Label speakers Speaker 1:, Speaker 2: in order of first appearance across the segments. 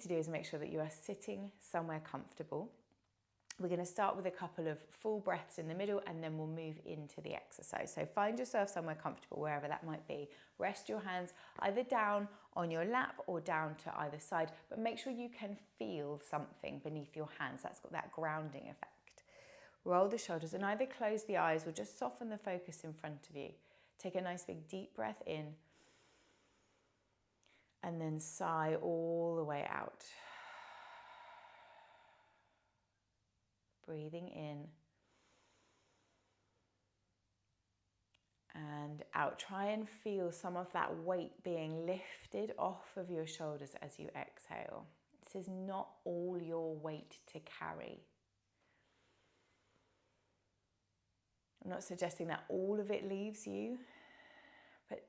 Speaker 1: to do is make sure that you are sitting somewhere comfortable. We're going to start with a couple of full breaths in the middle, and then we'll move into the exercise. So find yourself somewhere comfortable, wherever that might be. Rest your hands either down on your lap or down to either side, but make sure you can feel something beneath your hands. That's got that grounding effect. Roll the shoulders and either close the eyes or just soften the focus in front of you. Take a nice big deep breath in, and then sigh all the way out. Breathing in and out. Try and feel some of that weight being lifted off of your shoulders as you exhale. This is not all your weight to carry. I'm not suggesting that all of it leaves you, but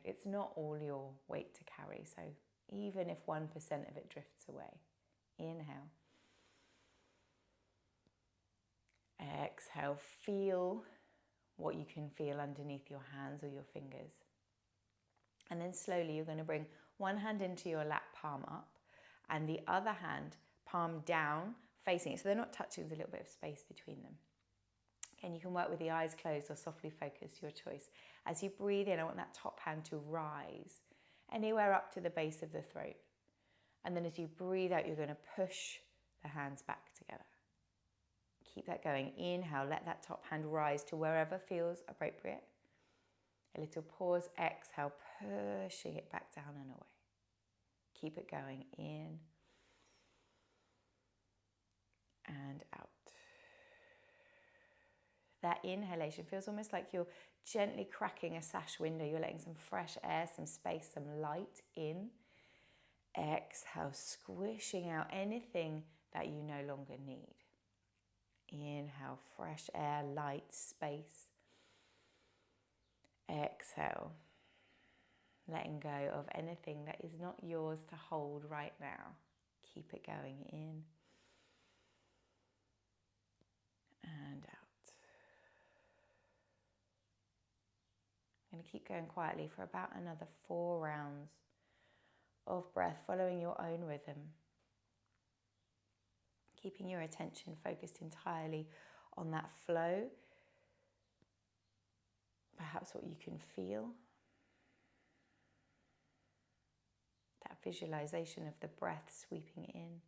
Speaker 1: it's not all your weight to carry. So even if 1% of it drifts away, inhale. Exhale, feel what you can feel underneath your hands or your fingers. And then slowly you're going to bring one hand into your lap, palm up, and the other hand, palm down, facing it. So they're not touching, there's a little bit of space between them. And you can work with the eyes closed or softly focused, your choice. As you breathe in, I want that top hand to rise anywhere up to the base of the throat. And then as you breathe out, you're going to push the hands back together. Keep that going. Inhale, let that top hand rise to wherever feels appropriate. A little pause, exhale, pushing it back down and away. Keep it going. In and out. That inhalation feels almost like you're gently cracking a sash window. You're letting some fresh air, some space, some light in. Exhale, squishing out anything that you no longer need. Inhale, fresh air, light, space. Exhale, letting go of anything that is not yours to hold right now. Keep it going. In and out. I'm going to keep going quietly for about another 4 rounds of breath, following your own rhythm. Keeping your attention focused entirely on that flow. Perhaps what you can feel. That visualization of the breath sweeping in.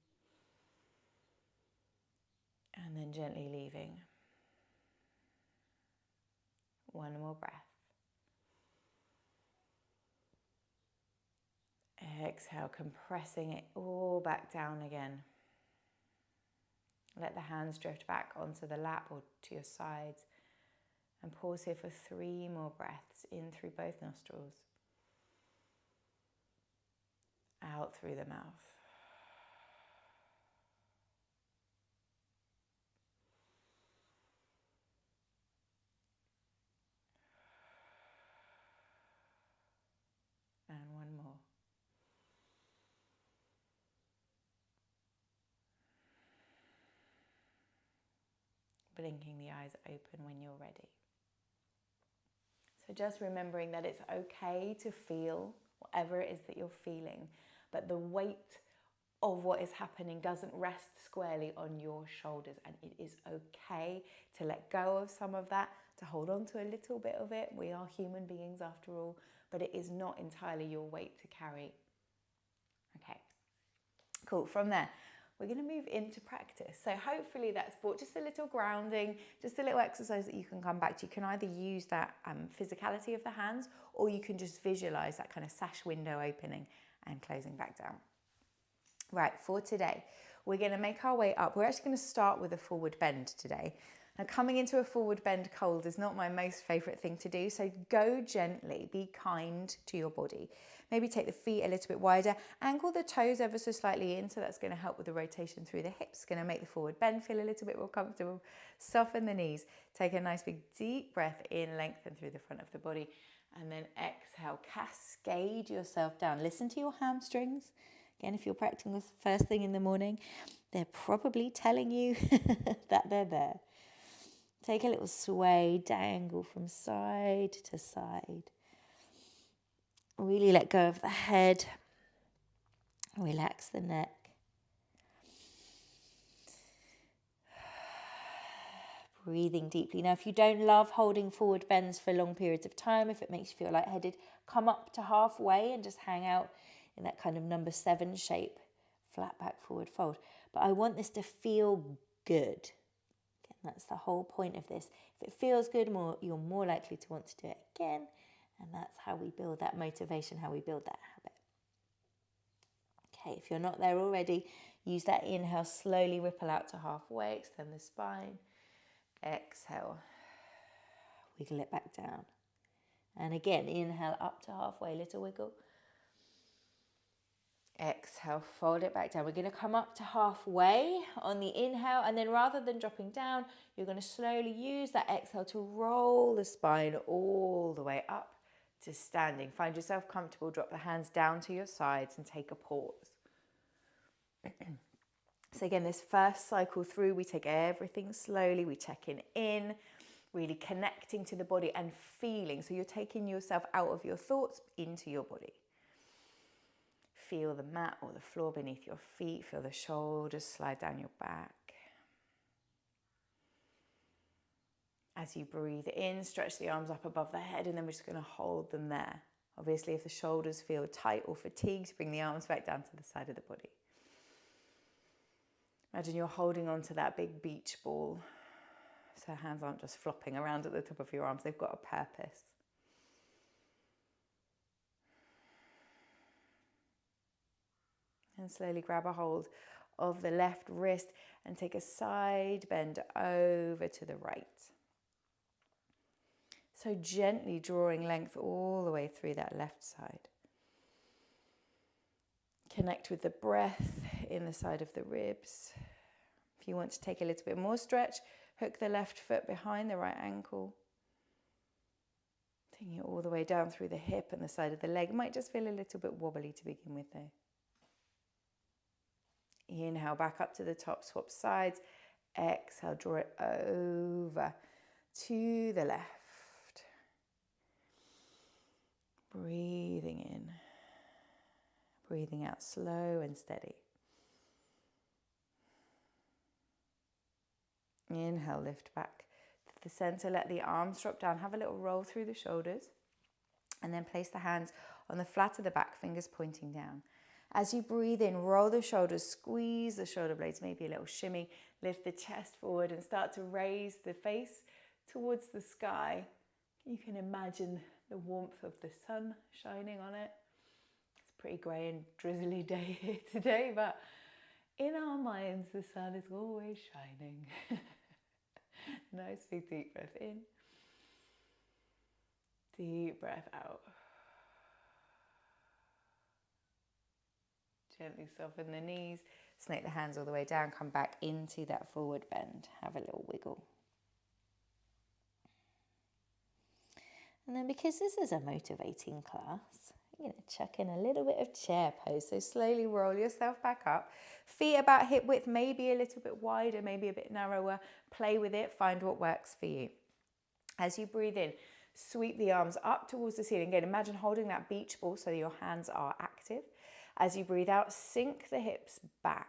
Speaker 1: And then gently leaving. One more breath. Exhale, compressing it all back down again. Let the hands drift back onto the lap or to your sides. And pause here for 3 more breaths. In through both nostrils. Out through the mouth. And one more. Blinking the eyes open when you're ready. So just remembering that it's okay to feel whatever it is that you're feeling, but the weight of what is happening doesn't rest squarely on your shoulders, and it is okay to let go of some of that, to hold on to a little bit of it. We are human beings after all, but it is not entirely your weight to carry. Okay, cool. From there, we're going to move into practice. So hopefully that's brought just a little grounding, just a little exercise that you can come back to. You can either use that physicality of the hands, or you can just visualize that kind of sash window opening and closing back down. Right, for today, we're going to make our way up. We're actually going to start with a forward bend today. Now, coming into a forward bend cold is not my most favorite thing to do, so go gently, be kind to your body. Maybe take the feet a little bit wider, angle the toes ever so slightly in, so that's going to help with the rotation through the hips, going to make the forward bend feel a little bit more comfortable. Soften the knees, take a nice big deep breath in, lengthen through the front of the body, and then exhale, cascade yourself down. Listen to your hamstrings. Again, if you're practicing this first thing in the morning, they're probably telling you that they're there. Take a little sway, dangle from side to side. Really let go of the head.
Speaker 2: Relax the neck. Breathing deeply. Now, if you don't love holding forward bends for long periods of time, if it makes you feel lightheaded, come up to halfway and just hang out in that kind of number 7 shape, flat back forward fold. But I want this to feel good. Again, that's the whole point of this. If it feels good, you're more likely to want to do it again. And that's how we build that motivation, how we build that habit. Okay, if you're not there already, use that inhale, slowly ripple out to halfway, extend the spine. Exhale, wiggle it back down. And again, inhale up to halfway, little wiggle. Exhale, fold it back down. We're going to come up to halfway on the inhale, and then rather than dropping down, you're going to slowly use that exhale to roll the spine all the way up to standing. Find yourself comfortable, drop the hands down to your sides and take a pause. So again, this first cycle through, we take everything slowly, we check in, really connecting to the body and feeling. So you're taking yourself out of your thoughts into your body. Feel the mat or the floor beneath your feet, feel the shoulders slide down your back. As you breathe in, stretch the arms up above the head, and then we're just going to hold them there. Obviously, if the shoulders feel tight or fatigued, bring the arms back down to the side of the body. Imagine you're holding on to that big beach ball. So hands aren't just flopping around at the top of your arms, they've got a purpose. And slowly grab a hold of the left wrist and take a side bend over to the right. So gently drawing length all the way through that left side. Connect with the breath in the side of the ribs. If you want to take a little bit more stretch, hook the left foot behind the right ankle. Taking it all the way down through the hip and the side of the leg. It might just feel a little bit wobbly to begin with though. Inhale, back up to the top, swap sides. Exhale, draw it over to the left. Breathing in. Breathing out slow and steady. Inhale, lift back to the center. Let the arms drop down. Have a little roll through the shoulders. And then place the hands on the flat of the back, fingers pointing down. As you breathe in, roll the shoulders, squeeze the shoulder blades, maybe a little shimmy. Lift the chest forward and start to raise the face towards the sky. You can imagine the warmth of the sun shining on it. Pretty grey and drizzly day here today, but in our minds the sun is always shining. Nice big deep breath in, deep breath out. Gently soften the knees, snake the hands all the way down, come back into that forward bend, have a little wiggle. And then because this is a motivating class, I'm going to chuck in a little bit of chair pose. So slowly roll yourself back up. Feet about hip width, maybe a little bit wider, maybe a bit narrower. Play with it, find what works for you. As you breathe in, sweep the arms up towards the ceiling. Again, imagine holding that beach ball so your hands are active. As you breathe out, sink the hips back.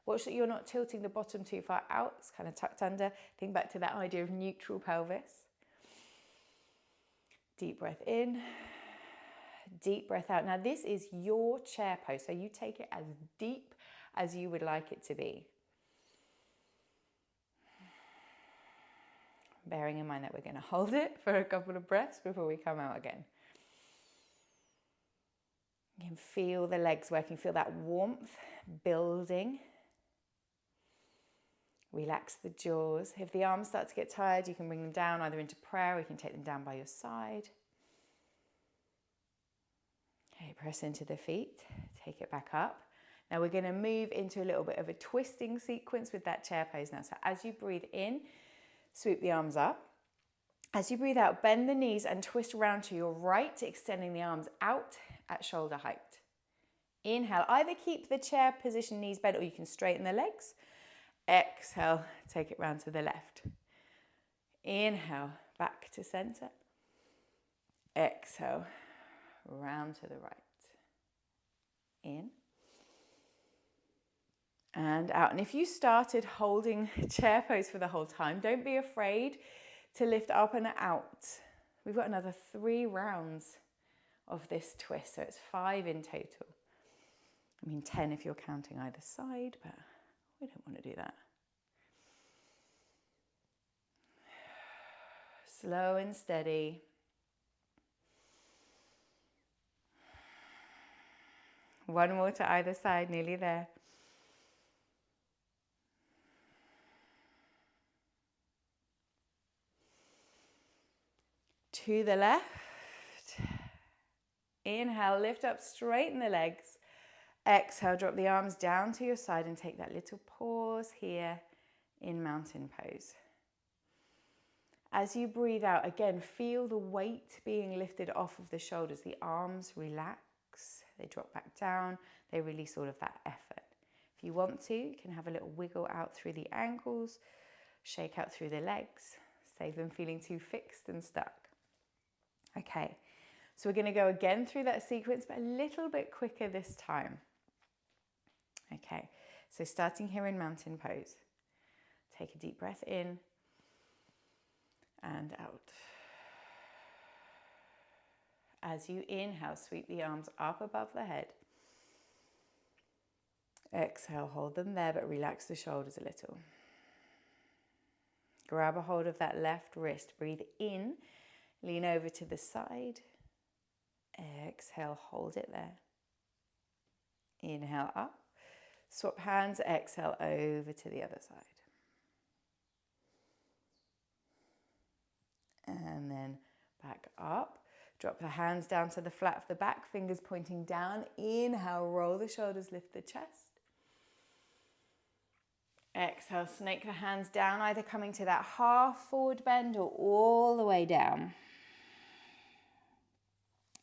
Speaker 2: Watch that you're not tilting the bottom too far out. It's kind of tucked under. Think back to that idea of neutral pelvis. Deep breath in, deep breath out. Now this is your chair pose, so you take it as deep as you would like it to be. Bearing in mind that we're going to hold it for a couple of breaths before we come out again. You can feel the legs working, feel that warmth building. Relax the jaws. If the arms start to get tired, you can bring them down either into prayer or you can take them down by your side. Okay, press into the feet, take it back up. Now we're going to move into a little bit of a twisting sequence with that chair pose now. So as you breathe in, swoop the arms up. As you breathe out, bend the knees and twist around to your right, extending the arms out at shoulder height. Inhale, either keep the chair position, knees bent, or you can straighten the legs. Exhale, take it round to the left. Inhale, back to center. Exhale, round to the right. In.
Speaker 1: And out. And if you started holding chair pose for the whole time, don't be afraid to lift up and out. We've got another 3 rounds of this twist, so it's 5 in total. I mean 10 if you're counting either side, but we don't want to do that. Slow and steady. One more to either side, nearly there. To the left. Inhale, lift up, straighten the legs. Exhale, drop the arms down to your side and take that little pause here in mountain pose. As you breathe out, again, feel the weight being lifted off of the shoulders. The arms relax, they drop back down, they release all of that effort. If you want to, you can have a little wiggle out through the ankles, shake out through the legs, save them feeling too fixed and stuck. Okay, so we're going to go again through that sequence, but a little bit quicker this time. Okay, so starting here in mountain pose. Take a deep breath in and out. As you inhale, sweep the arms up above the head. Exhale, hold them there, but relax the shoulders a little. Grab a hold of that left wrist. Breathe in, lean over to the side. Exhale, hold it there. Inhale up. Swap hands, exhale over to the other side. And then back up. Drop the hands down to the flat of the back, fingers pointing down. Inhale, roll the shoulders, lift the chest. Exhale, snake the hands down, either coming to that half forward bend or all the way down.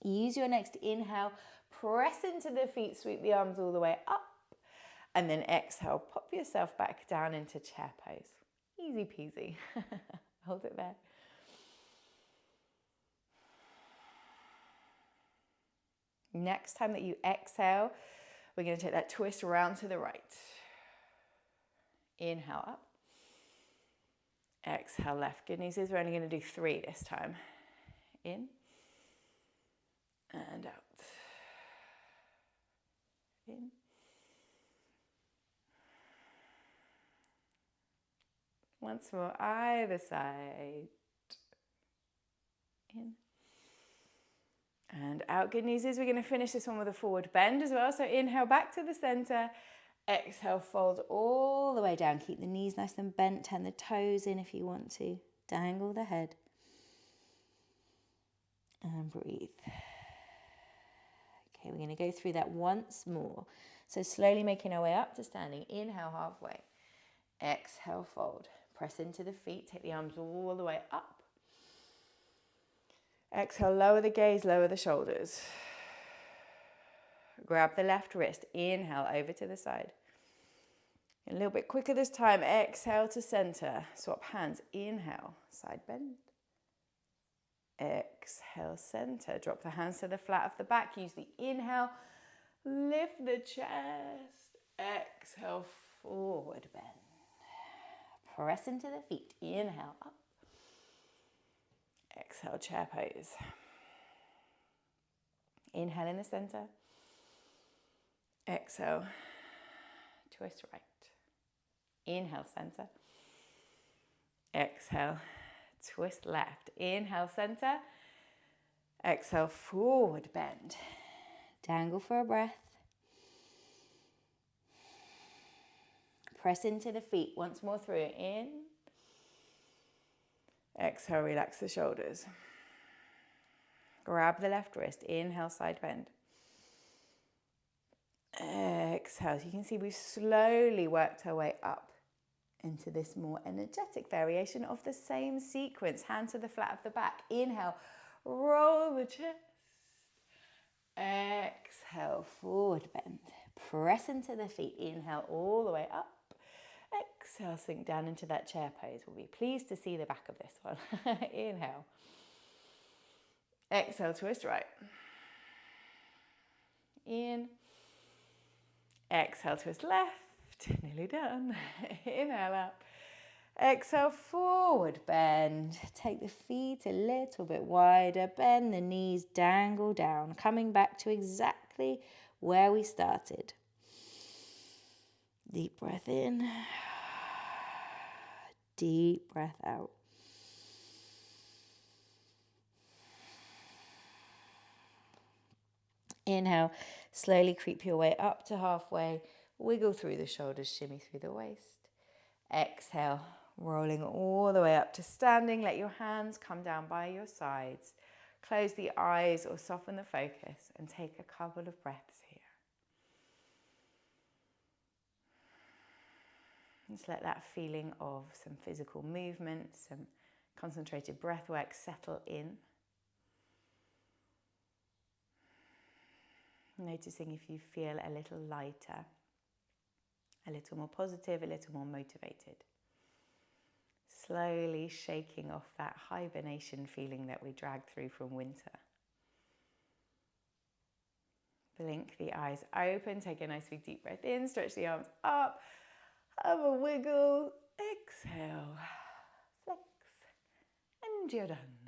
Speaker 1: Use your next inhale, press into the feet, sweep the arms all the way up. And then exhale, pop yourself back down into chair pose. Easy peasy. Hold it there. Next time that you exhale, we're going to take that twist around to the right. Inhale up. Exhale left. Good news is we're only going to do 3 this time. In and out. In. Once more, either side. In. And out. Good news is we're going to finish this one with a forward bend as well. So inhale back to the center. Exhale, fold all the way down. Keep the knees nice and bent. Turn the toes in if you want to. Dangle the head. And breathe. Okay, we're going to go through that once more. So slowly making our way up to standing. Inhale halfway. Exhale, fold. Press into the feet. Take the arms all the way up. Exhale, lower the gaze, lower the shoulders. Grab the left wrist. Inhale, over to the side. A little bit quicker this time. Exhale to center. Swap hands. Inhale, side bend. Exhale, center. Drop the hands to the flat of the back. Use the inhale. Lift the chest. Exhale, forward bend. Press into the feet. Inhale, up. Exhale, chair pose. Inhale in the center. Exhale, twist right. Inhale, center. Exhale, twist left. Inhale, center. Exhale, forward bend. Dangle for a breath. Press into the feet once more through. In. Exhale, relax the shoulders. Grab the left wrist. Inhale, side bend. Exhale. So you can see we've slowly worked our way up into this more energetic variation of the same sequence. Hand to the flat of the back. Inhale, roll the chest. Exhale, forward bend. Press into the feet. Inhale, all the way up. Exhale, sink down into that chair pose. We'll be pleased to see the back of this one. Inhale. Exhale, twist right. In. Exhale, twist left. Nearly done. Inhale up. Exhale, forward bend. Take the feet a little bit wider. Bend the knees, dangle down. Coming back to exactly where we started. Deep breath in. Deep breath out. Inhale, slowly creep your way up to halfway. Wiggle through the shoulders, shimmy through the waist. Exhale, rolling all the way up to standing. Let your hands come down by your sides. Close the eyes or soften the focus and take a couple of breaths here. Just let that feeling of some physical movement, some concentrated breath work settle in. Noticing if you feel a little lighter, a little more positive, a little more motivated. Slowly shaking off that hibernation feeling that we dragged through from winter. Blink the eyes open, take a nice big deep breath in, stretch the arms up, have a wiggle, exhale, flex, and you're done.